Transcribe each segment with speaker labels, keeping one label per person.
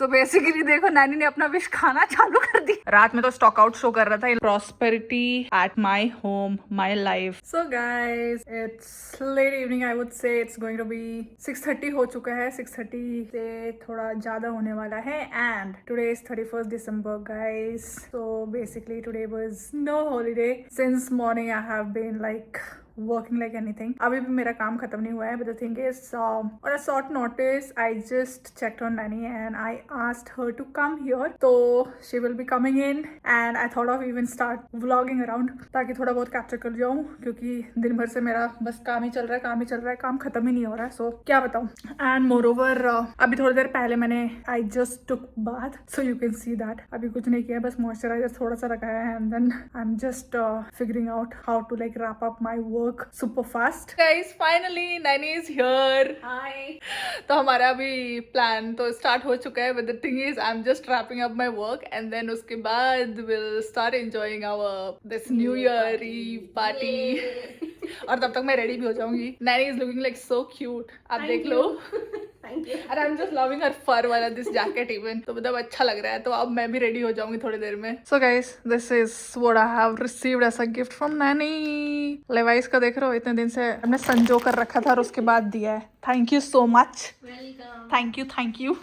Speaker 1: तो बेसिकली देखो नैनी ने अपना विश खाना चालू कर दी। रात में तो स्टॉक आउट शो कर रहा था, prosperity at my home my life. So guys it's late evening, I would say it's going to be 6:30 हो चुका है, 6:30 से थोड़ा ज्यादा होने वाला है। And today is 31st December guys. So basically today was no holiday since morning. I have been like working like anything. अभी भी मेरा काम खत्म नहीं हुआ है, but the thing is on a short notice I just checked on Nanny and I asked her to come here, so she will be coming in and I thought of even start vlogging around ताकि थोड़ा बहुत capture कर जाऊँ, क्योंकि दिन भर से मेरा बस काम ही चल रहा है, काम ही चल रहा है, काम खत्म ही नहीं हो रहा है। सो क्या बताऊँ। एंड मोर ओवर अभी थोड़ी देर पहले मैंने I just took bath, so you can see that अभी कुछ नहीं किया, बस मॉइस्चराइजर थोड़ा सा लगाया है and then I'm just figuring out how to like wrap up my work super fast. Guys, finally Nanny is here. Hi. तो हमारा अभी प्लान तो स्टार्ट हो चुका है, but the thing is I'm just wrapping up my work and then उसके बाद we'll start enjoying our this New Year Eve party. और तब तक मैं रेडी भी हो जाऊंगी। Nanny is looking like so cute. आप देख लो। And I'm just loving her fur वाला this jacket even. तो मतलब अच्छा लग रहा है, तो अब मैं भी रेडी हो जाऊंगी थोड़ी देर में। So guys, this is what I have received as a gift from Nanny. Levi's का देख रहे हो, इतने दिन से हमने संजो कर रखा था और उसके बाद दिया है। Thank you so much.
Speaker 2: Welcome.
Speaker 1: Thank you.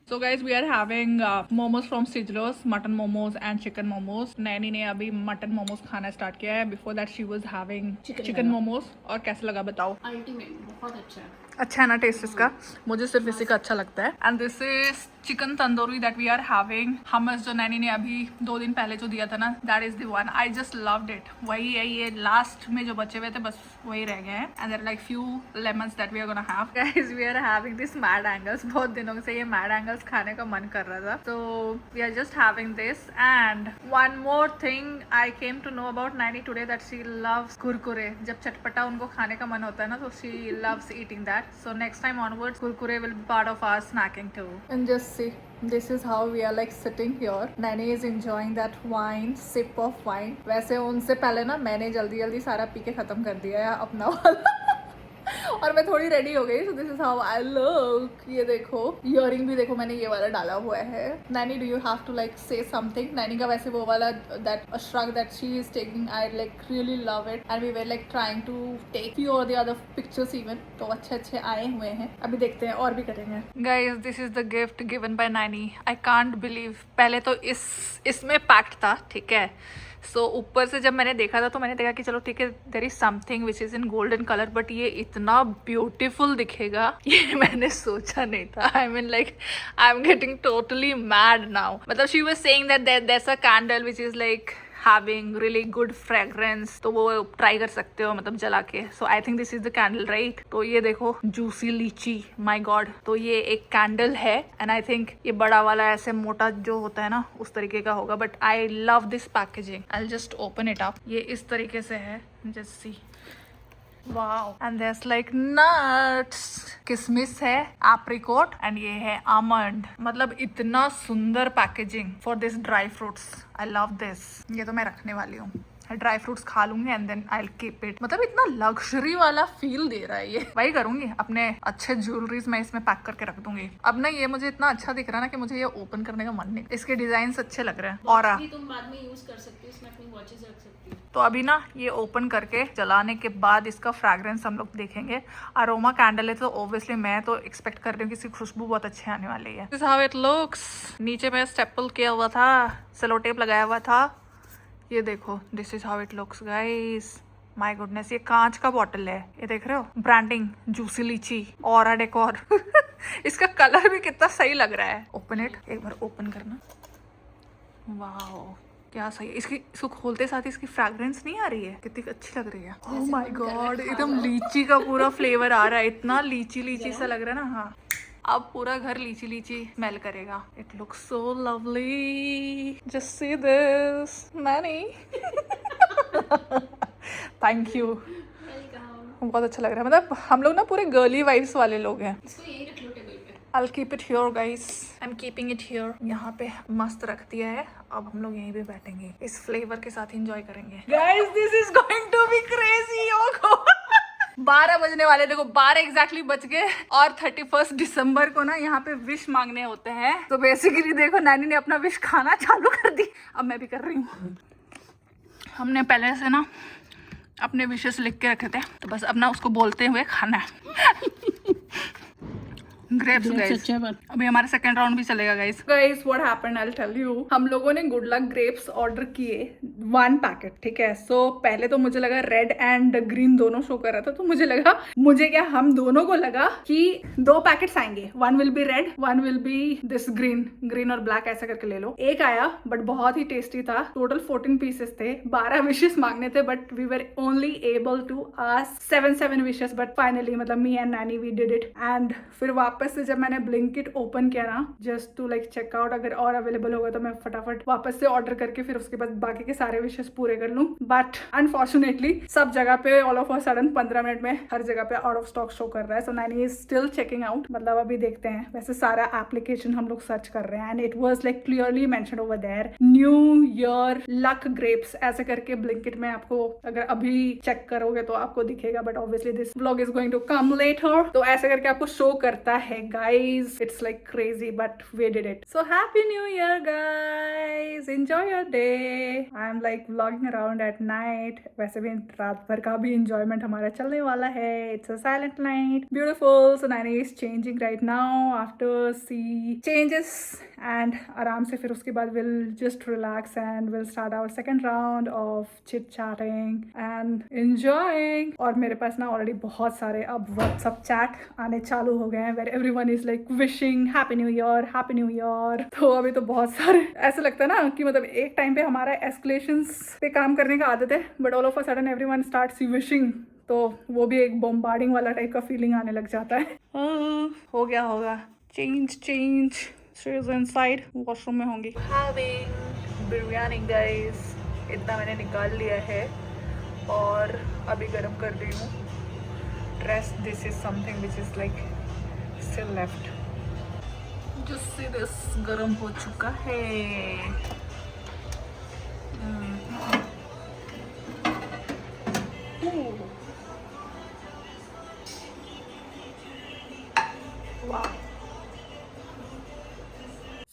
Speaker 1: So guys, we are having momos from Sizzlos, mutton momos and chicken momos. Naini ने अभी mutton momos खाना स्टार्ट किया है. Before that she was having chicken momos. और कैसा लगा बताओ?
Speaker 2: Ultimate, बहुत अच्छा है।
Speaker 1: अच्छा है ना टेस्ट इसका? मुझे सिर्फ इसी का अच्छा लगता है। And this is chicken tandoori that we are having. Hummus जो नैनी ने अभी 2 दिन पहले जो दिया था ना, that is the one. I just loved it. वही है, ये लास्ट में जो बचे हुए थे बस वही रह गए हैं। And there like few lemons that we are gonna have. Guys we are having this Mad Angles. बहुत दिनों से ये मैड एंगल्स खाने का मन कर रहा था, तो we are just having this. And one more thing I came to know about Naini today, that she loves Kurkure. जब चटपटा उनको खाने का मन होता है ना, तो she loves eating that. So next time onwards, kurkure will be part of our snacking too. And just see, this is how we are like sitting here. Nanny is enjoying that wine, sip of wine. वैसे उनसे पहले ना मैंने जल्दी जल्दी सारा P के खत्म कर दिया है अपना वाला। और मैं थोड़ी रेडी हो गई। सो this is how I look. ये देखो, इयरिंग भी देखो मैंने ये वाला डाला हुआ है। Naini do you have to like say something? Naini का वैसे वो वाला that shrug that she is taking, I like really love it and we were like trying to take few और द अदर पिक्चर्स इवन। तो अच्छे अच्छे आए हुए हैं, अभी देखते हैं और भी करेंगे। Guys this is the gift given by Naini. I can't believe. पहले तो इसमें पैक्ड था, ठीक है। सो ऊपर से जब मैंने देखा था तो मैंने देखा कि चलो ठीक है, there is something which is in golden colour, but ये इतना ब्यूटीफुल दिखेगा ये मैंने सोचा नहीं था। I mean like I am getting totally mad now. मतलब she was saying that there a candle which is like having really good fragrance, तो वो ट्राई कर सकते हो मतलब जला के। So I think this is the candle right. तो ये देखो जूसी लीची, माय गॉड। तो ये एक कैंडल है एंड आई थिंक ये बड़ा वाला ऐसे मोटा जो होता है ना उस तरीके का होगा, but I love this packaging. I just open it up. ये इस तरीके से है, just see. Wow. And there's like nuts, किसमिस है, एप्रिकॉट एंड ये है आमंड। मतलब इतना सुंदर packaging for this dry fruits. I love this. ये तो मैं रखने वाली हूँ, ड्राई फ्रूट्स खा लूंगी and then I will keep it. मतलब इतना लग्जरी वाला फील दे रहा है ये। वही करूंगी, अपने अच्छे ज्वेलरीज मैं इसमें पैक करके रख दूंगी। अब ना ये मुझे इतना अच्छा दिख रहा है ना कि मुझे ये ओपन करने का मन नहीं। इसके डिजाइन अच्छे लग रहे हैं। और
Speaker 2: तुम बाद में यूज कर सकती हो, इसमें अपनी वॉचेस रख सकती हो।
Speaker 1: तो अभी ना ये ओपन करके जलाने के बाद इसका फ्रैग्रेंस हम लोग देखेंगे। अरोमा कैंडल है तो ऑब्वियसली मैं तो एक्सपेक्ट कर रही हूँ कि इसकी खुशबू बहुत अच्छी आने वाली है। This how it looks. नीचे में स्टेपल किया हुआ था, सेलो टेप लगाया हुआ था। ये देखो, this is how it looks guys. My goodness, ये कांच का बॉटल है, ये देख रहे हो, ब्रांडिंग जूसी लीची और डेकोर। इसका कलर भी कितना सही लग रहा है। ओपन इट, एक बार ओपन करना। वाओ क्या सही है। इसको खोलते साथ ही इसकी फ्रैग्रेंस नहीं आ रही है, कितनी अच्छी लग रही है। ओह माय गॉड, एकदम लीची का पूरा फ्लेवर आ रहा है। इतना लीची लीची सा लग रहा है ना। हाँ, अब पूरा घर लीची लीची स्मेल करेगा। It looks so lovely, just see this. Naini thank you, बहुत अच्छा लग रहा है। मतलब हम लोग ना पूरे गर्ली वाइब्स वाले लोग हैं।
Speaker 2: इसको यही रख लो टेबल पे।
Speaker 1: I'll keep it here guys. I'm keeping it here. यहाँ पे मस्त रख दिया है। अब हम लोग यहीं पे बैठेंगे, इस फ्लेवर के साथ एंजॉय करेंगे। Guys, this is going to be crazy. Oh God. 12 बजने वाले, देखो 12 एग्जैक्टली बज गए और 31 दिसंबर को ना यहाँ पे विश मांगने होते हैं। तो बेसिकली देखो नैनी ने अपना विश खाना चालू कर दी, अब मैं भी कर रही हूँ। हमने पहले से ना अपने विशेस लिख के रखे थे, तो बस अब ना उसको बोलते हुए खाना है। ग्रेप्स गाइस, अभी हमारा सेकंड राउंड भी चलेगा guys. Guys what happened I will tell you. हम लोगों ने गुड लक ग्रेप्स ऑर्डर किए 1 पैकेट, ठीक है। सो पहले तो मुझे लगा रेड एंड ग्रीन दोनों शो कर रहा था, तो मुझे क्या हम दोनों को लगा कि 2 पैकेट्स आएंगे, 1 will be red, 1 will be this green और ब्लैक ऐसा करके ले लो। एक आया बट बहुत ही टेस्टी था। टोटल 14 पीसेस थे, 12 विशेस मांगने थे, but we were only able to ask 7 wishes. But finally मतलब me and nanny we did it. And फिर वापस से जब मैंने ब्लिंकिट ओपन किया ना, just to like check out अगर और अवेलेबल होगा तो मैं फटाफट वापस से ऑर्डर करके फिर उसके बाद बाकी के सारे विशेस पूरे कर लूं। बट अनफॉर्चुनेटली सब जगह पे all of a sudden 15 minute में हर जगह पे आउट ऑफ स्टॉक शो कर रहा है। So nanny is still checking out, मतलब अभी देखते हैं। वैसे सारा एप्लीकेशन हम लोग सर्च कर रहे हैं and it was like clearly mentioned over their new year luck grapes ऐसे करके। ब्लिंकिट में आपको अगर अभी चेक करोगे तो आपको दिखेगा, but obviously this vlog is going to come later. तो ऐसे करके आपको शो करता है guys. It's like crazy, but we did it. So happy new year guys, enjoy your day. I'm like vlogging around at night. वैसे भी रात भर का भी enjoyment हमारा चलने वाला है. It's a silent night, beautiful. So Nani is changing right now. After she changes and आराम से फिर उसके बाद we'll just relax and we'll start our second round of chit chatting and enjoying. और मेरे पास ना already बहुत सारे अब WhatsApp chat आने चालू हो गए हैं where everyone is like wishing happy new year. तो अभी तो बहुत सारे ऐसा लगता है ना कि मतलब एक टाइम पे हमारा एस्केलेशंस पे काम करने का आदत है, but all of a sudden everyone starts wishing, तो वो भी एक बॉम्बार्डिंग वाला टाइप का फीलिंग आने लग जाता है। हो गया होगा चेंज इनसाइड, वॉशरूम में होंगी। हैविंग बिरयानी गाइस, इतना मैंने निकाल लिया है और अभी गर्म कर रही हूँ। Rest, this is something which is like still left. Just see this, गरम हो चुका है। Wow.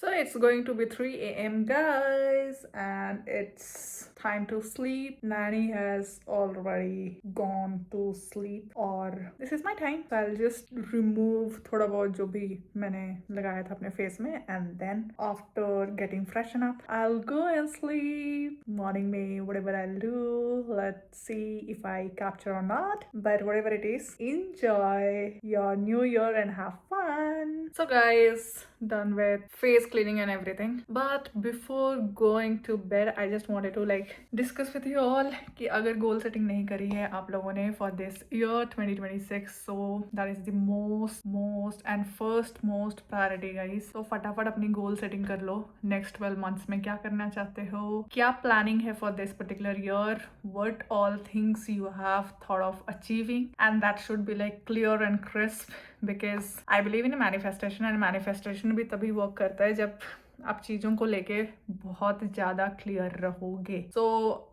Speaker 1: So it's going to be 3 a.m. guys and it's time to sleep. Nani has already gone to sleep और this is my time. So I'll just remove थोड़ा बहुत जो भी मैंने लगाया था अपने face में and then after getting freshen up I'll go and sleep. Morning में whatever I'll do, let's see if I capture or not, but whatever it is, enjoy your new year and have fun. So guys, done with face cleaning and everything, but before going to bed I just wanted to like discuss with you all कि अगर goal setting नहीं करी है आप लोगों ने for this year 2026, so that is the most and first most priority guys. So फटाफट अपनी goal setting कर लो। next 12 months में क्या करना चाहते हो, क्या planning है for this particular year, what all things you have thought of achieving, and that should be like clear and crisp because I believe in manifestation and manifestation भी तभी work करता है जब आप चीज़ों को लेके बहुत ज़्यादा क्लियर रहोगे। So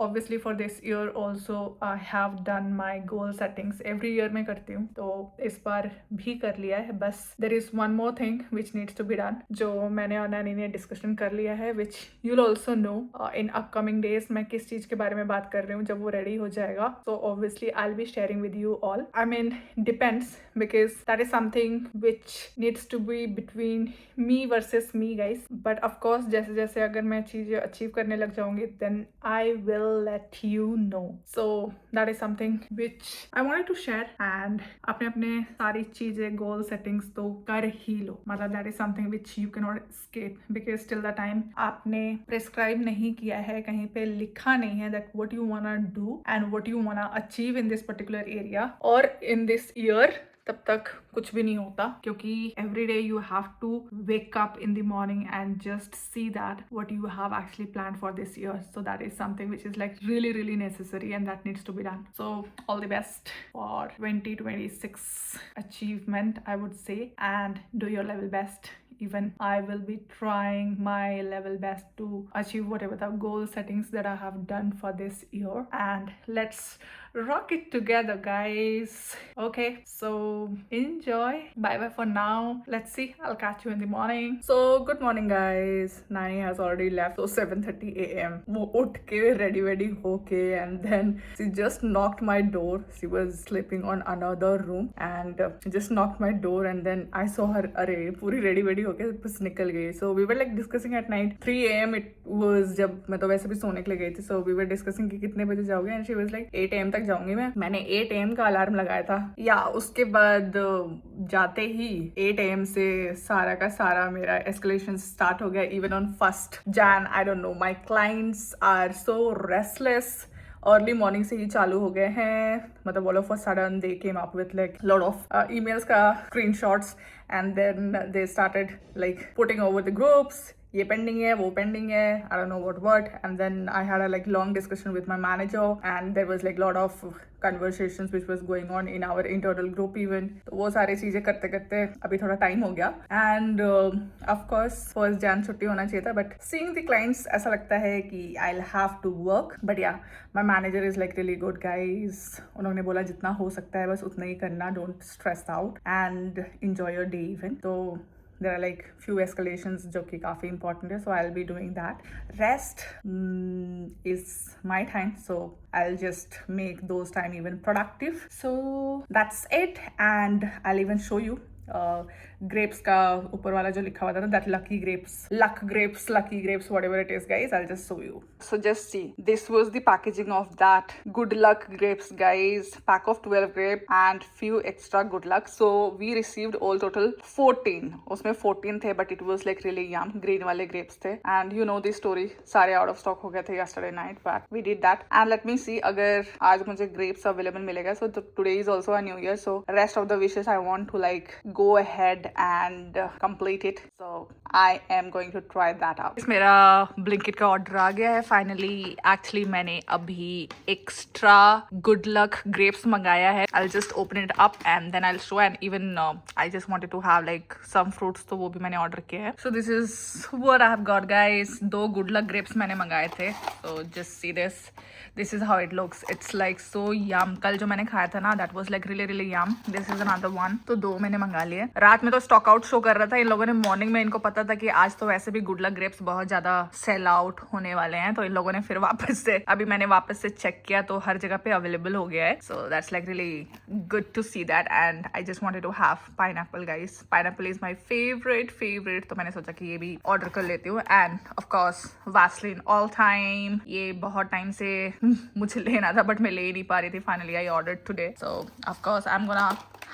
Speaker 1: obviously for this year also I have done my goal settings. Every year मैं करती हूँ, तो इस बार भी कर लिया है। बस there is one more thing which needs to be done, जो मैंने और नैनी ने डिस्कशन कर लिया है, which you will also know in upcoming days. मैं किस चीज़ के बारे में बात कर रही हूँ जब वो रेडी हो जाएगा, so obviously I will be sharing with you all. I mean depends because that is something which needs to be between me versus me guys, but of course जैसे जैसे अगर मैं चीज़ें अचीव करने लग जाऊंगी then I will let you know. So that is something which I wanted to share. And अपने अपने सारी चीज़ें गोल सेटिंग्स तो कर ही लो, मतलब that is something which you can not escape because till the time आपने प्रिस्क्राइब नहीं किया है, कहीं पे लिखा नहीं है that what you वांना do and what you वांना achieve in this particular area और इन दिस ईयर, तब तक कुछ भी नहीं होता। क्योंकि every day you have to wake up in the morning and just see that what you have actually planned for this year. So that is something which is like really necessary and that needs to be done. So all the best for 2026 achievement, I would say, and do your level best. Even I will be trying my level best to achieve whatever the goal settings that I have done for this year. And let's rock it together, guys. Okay, so enjoy. Bye bye for now. Let's see, I'll catch you in the morning. So good morning, guys. Nani has already left, so 7:30 a.m. वो उठ के ready होके and then she just knocked my door. She was sleeping on another room and just knocked my door and then I saw her, अरे पूरी ready होके बस निकल गई. So we were like discussing at night 3 a.m. it was, जब मैं तो वैसे भी सोने के लिए गई थी. So we were discussing कि कितने बजे जाओगे and she was like 8 a.m. तक जाऊंगी मैंने 8 a.m. का अलार्म लगाया था. या उसके बाद जाते ही 8 a.m. से सारा का सारा मेरा एस्केलेशन स्टार्ट हो गया. Even on 1st Jan, I don't know, my clients are so restless. Early morning से ही चालू हो गए हैं. मतलब all of a sudden they came up with like lot of emails का screenshots and then they started like putting over the groups. ये pending है, वो पेंडिंग है, I don't know what. And then I had a like long discussion with my manager and there was like lot of conversations which was going on in our internal group even. तो वो सारी चीजें करते करते अभी थोड़ा time हो गया. And of course 1st Jan छुट्टी होना चाहिए था, but seeing the clients ऐसा लगता है कि I'll have to work. But yeah, my manager is like really good, guys. उन्होंने बोला जितना हो सकता है बस उतना ही करना, don't stress out and enjoy your day even. तो there are like few escalations जो कि काफ़ी important है, so I'll be doing that. Rest is my time, so I'll just make those time even productive. So that's it, and I'll even show you grapes का ऊपर वाला जो लिखा हुआ था ना, that lucky grapes, whatever it is, guys. I'll just show you. So just see, this was the packaging of that good luck grapes, guys. Pack of 12 grape and few extra good luck. So we received all total 14. उसमें 14 थे, but it was like really yum. Green वाले grapes थे, and you know the story. सारे out of stock हो गए थे yesterday night, but we did that. And let me see अगर आज मुझे grapes available मिलेगा. So today is also a new year. So rest of the wishes I want to like go ahead and complete it. So I am going to try that out. मेरा Blinkit का order आ गया है finally. Actually मैंने अभी extra good luck grapes मंगाया है. I'll just open it up and then I'll show, and even I just wanted to have like some fruits, तो वो भी मैंने ऑर्डर किया है. So this is what I have got, guys. 2 good luck grapes मैंने मंगाए थे. So just see this. This is how it looks. It's like so yum. कल जो मैंने खाया था ना, that was like really yum. This is another one. तो 2 मैंने मंगा लिए. रात में तो स्टॉक आउट शो कर रहा था. इन लोगों ने मॉर्निंग में, इनको पता था कि आज तो वैसे भी गुड लक ग्रेप्स बहुत ज्यादा सेल आउट होने वाले हैं, तो इन लोगों ने फिर वापस से, अभी मैंने वापस से चेक किया तो हर जगह पे अवेलेबल हो गया है. So that's like really good to see that. And I just wanted to have pineapple, guys. Pineapple is my favourite, तो मैंने सोचा कि ये भी ऑर्डर कर लेती हूँ. End of course Vaseline all time. ये बहुत टाइम से मुझे लेना था, बट मैं ले ही नहीं पा रही थी. Finally I ordered today. So of course I am gonna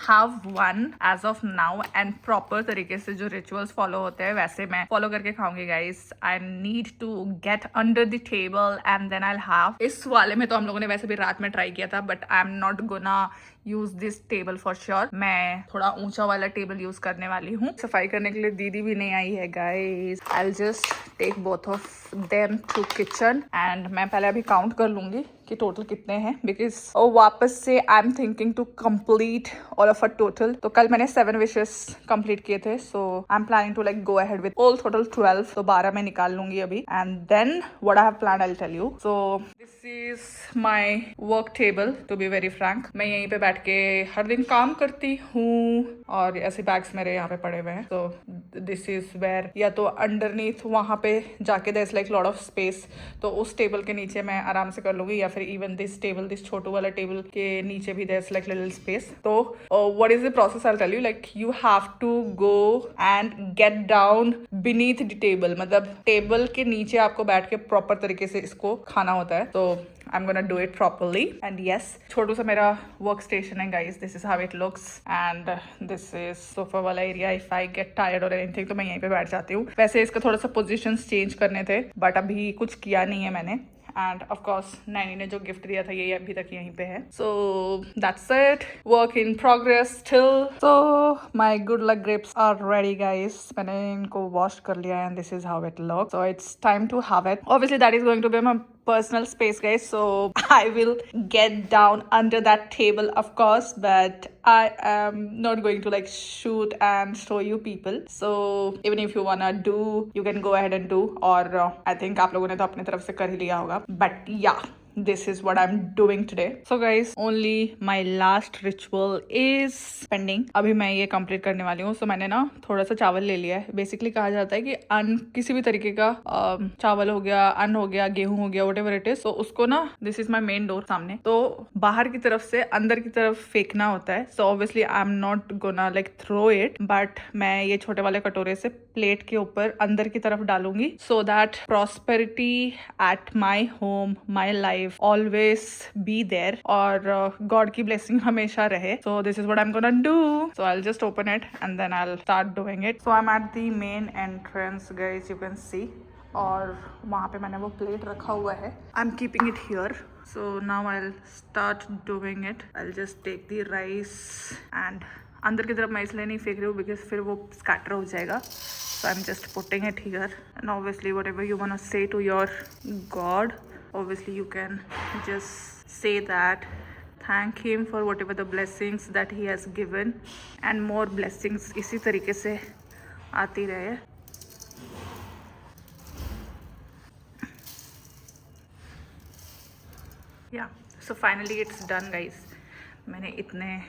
Speaker 1: have one as of now, and proper तरीके से जो rituals follow होते हैं वैसे मैं follow करके खाऊंगी, guys. I need to get under the table and then I'll have. इस वाले में तो हम लोगों ने वैसे भी रात में ट्राई किया था, but I'm not gonna use this table for sure. मैं थोड़ा ऊंचा वाला टेबल यूज करने वाली हूँ. सफाई करने के लिए दीदी भी नहीं आई है, guys. I'll just take both of them to kitchen and मैं पहले अभी काउंट कर लूंगी कि टोटल कितने हैं, बिकॉज वापस से I am thinking to complete all of a total. तो कल मैंने 7 विशेस कंप्लीट किए थे, so I am planning to like go ahead with all total 12. तो 12 मैं निकाल लूंगी अभी, and then what I have planned I will tell you. So this is my work table. To be very frank, मैं यहीं पे बैठ के हर दिन काम करती हूँ और ऐसे बैग्स मेरे यहाँ पे पड़े हुए हैं. सो दिस इज वेयर, या तो अंडरनीथ वहाँ पे जाके there is like lot of space, तो उस टेबल के नीचे मैं आराम से कर लूंगी, या फिर इवन दिस टेबल, दिस छोटू वाला टेबल के नीचे भी there is like little space. तो what is the process I will tell you. Like you have to go and get down beneath the table. मतलब टेबल के नीचे आपको बैठ के प्रॉपर तरीके से इसको खाना होता है. तो I'm gonna do it properly. And yes, छोटू सा मेरा वर्क स्टेशन है, guys. This is how it looks. And this is sofa वाला area. If I get tired or anything, तो मैं यहीं पे बैठ जाती हूँ. वैसे इसका थोड़ा सा positions change करने थे, but अभी कुछ किया नहीं है मैंने. And of course, नैनी ने जो गिफ्ट दिया था ये अभी तक यहीं पे है. So that's it. Work in progress still. So my good luck grapes are ready, guys. मैंने इनको wash कर लिया है, and this is how it looks. So it's time to have it. Obviously, that is going to be my personal space, guys, so I will get down under that table, of course, but I am not going to like shoot and show you people. So even if you wanna do, you can go ahead and do, or I think आप लोगों ने तो अपने तरफ से कर ही लिया होगा. But yeah, this is what I'm doing today. So guys, only my last ritual is pending. अभी मैं ये complete करने वाली हूँ. So मैंने ना थोड़ा सा चावल ले लिया है. Basically कहा जाता है कि अन्न किसी भी तरीके का चावल हो गया, अन्न हो गया, गेहूं हो गया, whatever it is. So उसको ना, this is my main door सामने, तो बाहर की तरफ से अंदर की तरफ फेंकना होता है. So obviously I'm not gonna like throw it, but मैं ये छोटे वाले कटोरे से प्लेट के ऊपर अंदर की तरफ डालूंगी, so that prosperity at my home, my life always be there, और God की blessing हमेशा रहे. So this is what I'm gonna do. So I'll just open it and then I'll start doing it. So I'm at the main entrance, guys, you can see. और वहाँ पे मैंने वो plate रखा हुआ है. I'm keeping it here. So now I'll start doing it. I'll just take the rice and अंदर की तरफ मैं इसलिए नहीं फेंक रही हूँ because फिर वो स्कैटर हो जाएगा. So I'm just putting it here, and obviously whatever you want to say to your God, obviously you can just say that. Thank him for whatever the blessings that he has given, and more blessings इसी तरीके से आती रहे. Yeah, so finally it's done, guys. मैंने इतने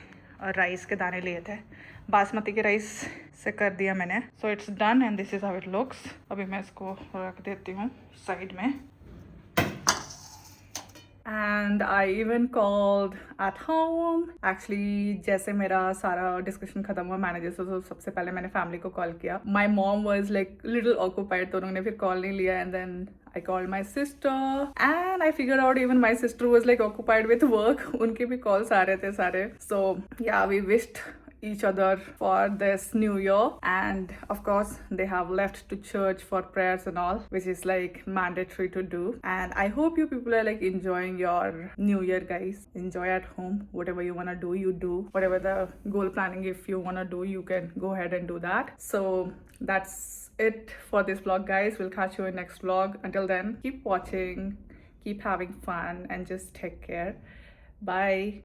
Speaker 1: rice के दाने लिए थे, बासमती के राइस से कर दिया मैंने. So it's done and this is how it looks. अभी मैं इसको रख देती हूँ साइड में. And I even called at home. Actually, जैसे मेरा सारा डिस्कशन खत्म हुआ मैनेजर से, तो सबसे पहले मैंने फैमिली को कॉल किया. My mom was like little occupied, तो उन्होंने फिर कॉल नहीं लिया. And then I called my sister, and I figured out even my sister was like occupied with work. उनके भी calls आ रहे थे सारे. So yeah, we wished each other for this new year, and of course they have left to church for prayers and all, which is like mandatory to do. And I hope you people are like enjoying your new year, guys. Enjoy at home. Whatever you want to do, you do. Whatever the goal planning, if you want to do, you can go ahead and do that. So that's it for this vlog, guys. We'll catch you in next vlog. Until then, keep watching, keep having fun, and just take care. Bye.